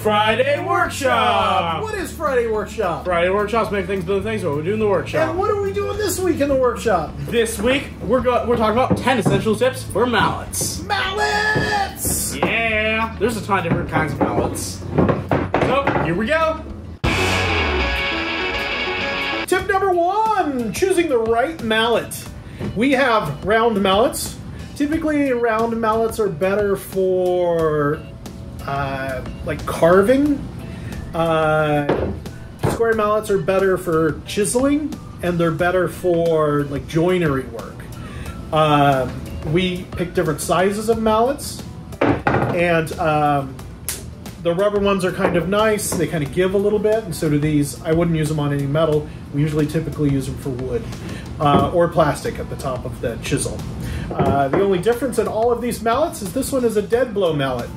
Friday Workshop! What is Friday Workshop? Friday Workshops make things, build things, what we do in the workshop. And what are we doing this week in the workshop? This week, we're talking about 10 essential tips for mallets. Mallets! Yeah! There's a ton of different kinds of mallets. So, here we go! Tip number 1, choosing the right mallet. We have round mallets. Typically, round mallets are better for like carving. Square mallets are better for chiseling, and they're better for like joinery work. We pick different sizes of mallets, and the rubber ones are kind of nice. They kind of give a little bit, and so do these. I wouldn't use them on any metal. We usually typically use them for wood or plastic at the top of the chisel. The only difference in all of these mallets is this one is a dead blow mallet,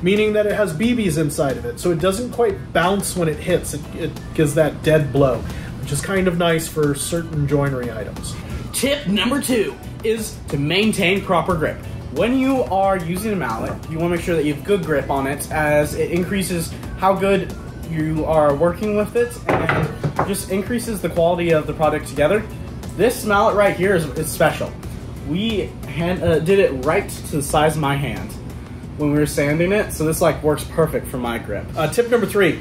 meaning that it has BBs inside of it, so it doesn't quite bounce when it hits. It gives that dead blow, which is kind of nice for certain joinery items. Tip number 2 is to maintain proper grip. When you are using a mallet, you want to make sure that you have good grip on it, as it increases how good you are working with it and just increases the quality of the product together. This mallet right here is special. We did it right to the size of my hand when we were sanding it, so this like works perfect for my grip. Tip number 3,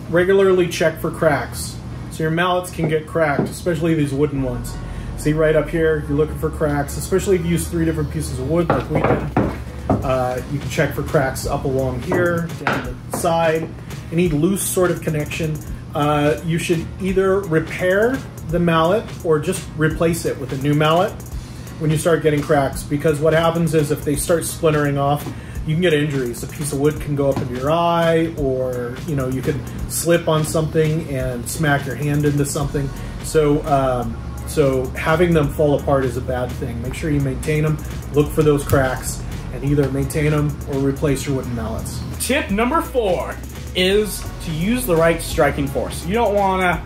regularly check for cracks. So your mallets can get cracked, especially these wooden ones. See right up here, you're looking for cracks, especially if you use 3 different pieces of wood like we did. You can check for cracks up along here, down the side. You need loose sort of connection. You should either repair the mallet or just replace it with a new mallet when you start getting cracks, because what happens is if they start splintering off, you can get injuries. A piece of wood can go up into your eye, or you can slip on something and smack your hand into something. So so having them fall apart is a bad thing. Make sure you maintain them, look for those cracks, and either maintain them or replace your wooden mallets. Tip number 4 is to use the right striking force. You don't want to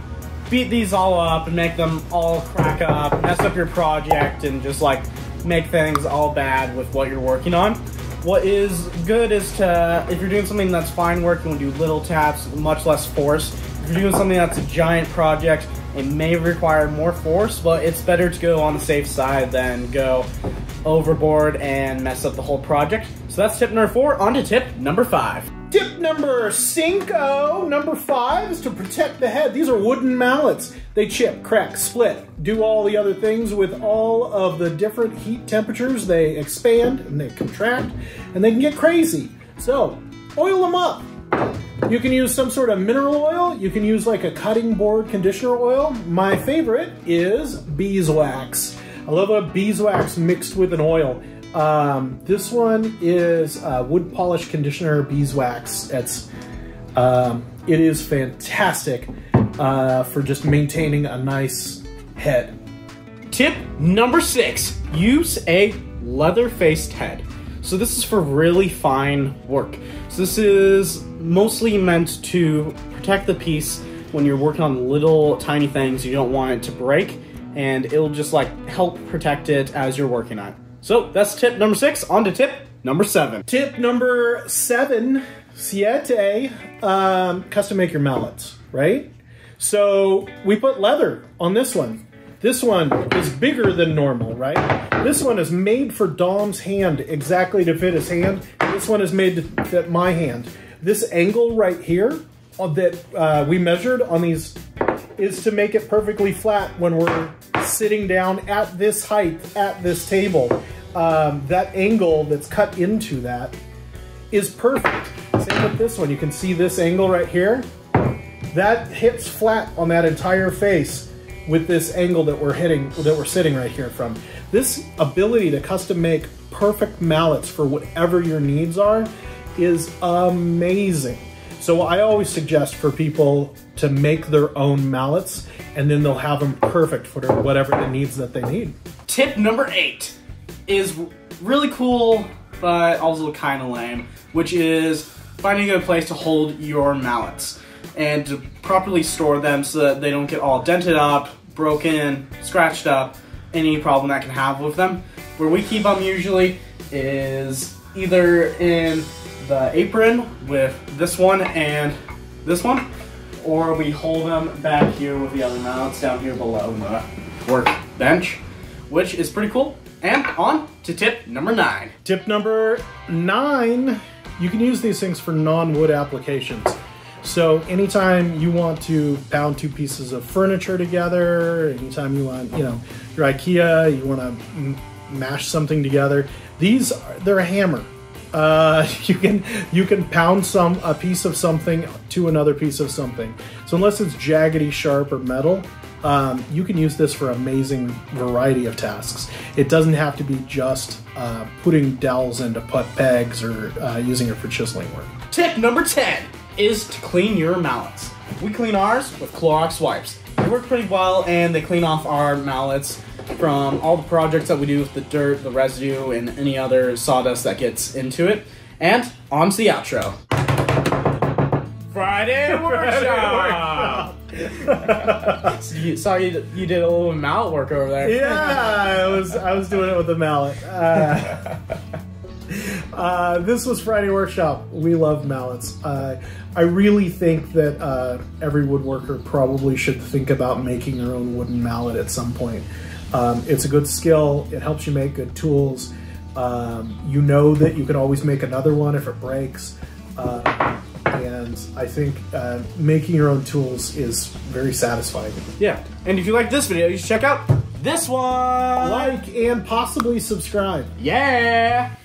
beat these all up and make them all crack up, mess up your project, and just like make things all bad with what you're working on. What is good is to, if you're doing something that's fine work, you want to do little taps, much less force. If you're doing something that's a giant project, it may require more force, but it's better to go on the safe side than go overboard and mess up the whole project. So that's tip number 4. On to tip number 5. Tip number 5 is to protect the head. These are wooden mallets. They chip, crack, split, do all the other things with all of the different heat temperatures. They expand and they contract, and they can get crazy. So, oil them up. You can use some sort of mineral oil. You can use like a cutting board conditioner oil. My favorite is beeswax. I love a beeswax mixed with an oil. This one is wood polish conditioner beeswax. It is fantastic for just maintaining a nice head. Tip number 6, use a leather-faced head. So this is for really fine work. So this is mostly meant to protect the piece when you're working on little tiny things you don't want it to break, and it'll just like help protect it as you're working on it. So that's tip number 6. On to tip number 7. Tip number 7, custom make your mallets, right? So we put leather on this one. This one is bigger than normal, right? This one is made for Dom's hand, exactly to fit his hand. This one is made to fit my hand. This angle right here that we measured on these is to make it perfectly flat when we're sitting down at this height at this table. That angle that's cut into that is perfect. Same with this one. You can see this angle right here. That hits flat on that entire face with this angle that we're sitting right here from. This ability to custom make perfect mallets for whatever your needs are is amazing. So I always suggest for people to make their own mallets, and then they'll have them perfect for whatever the needs that they need. Tip number 8 is really cool, but also kind of lame, which is finding a good place to hold your mallets and to properly store them so that they don't get all dented up, broken, scratched up, any problem that can have with them. Where we keep them usually is either in the apron with this one and this one, or we hold them back here with the other mallets down here below the workbench, which is pretty cool. And on to tip number 9. Tip number 9, you can use these things for non-wood applications. So anytime you want to pound 2 pieces of furniture together, anytime you want, you know, your IKEA, you want to mash something together, they're a hammer. You can pound a piece of something to another piece of something. So unless it's jaggedy, sharp, or metal, you can use this for an amazing variety of tasks. It doesn't have to be just putting dowels into putt pegs or using it for chiseling work. Tip number 10 is to clean your mallets. We clean ours with Clorox wipes. They work pretty well, and they clean off our mallets from all the projects that we do with the dirt, the residue, and any other sawdust that gets into it. And on to the outro. Friday Workshop! Saw you did a little mallet work over there. Yeah, I was doing it with the mallet. This was Friday Workshop. We love mallets. I really think that every woodworker probably should think about making their own wooden mallet at some point. It's a good skill. It helps you make good tools. You know that you can always make another one if it breaks. And I think making your own tools is very satisfying. Yeah, and if you like this video, you should check out this one. Like and possibly subscribe. Yeah!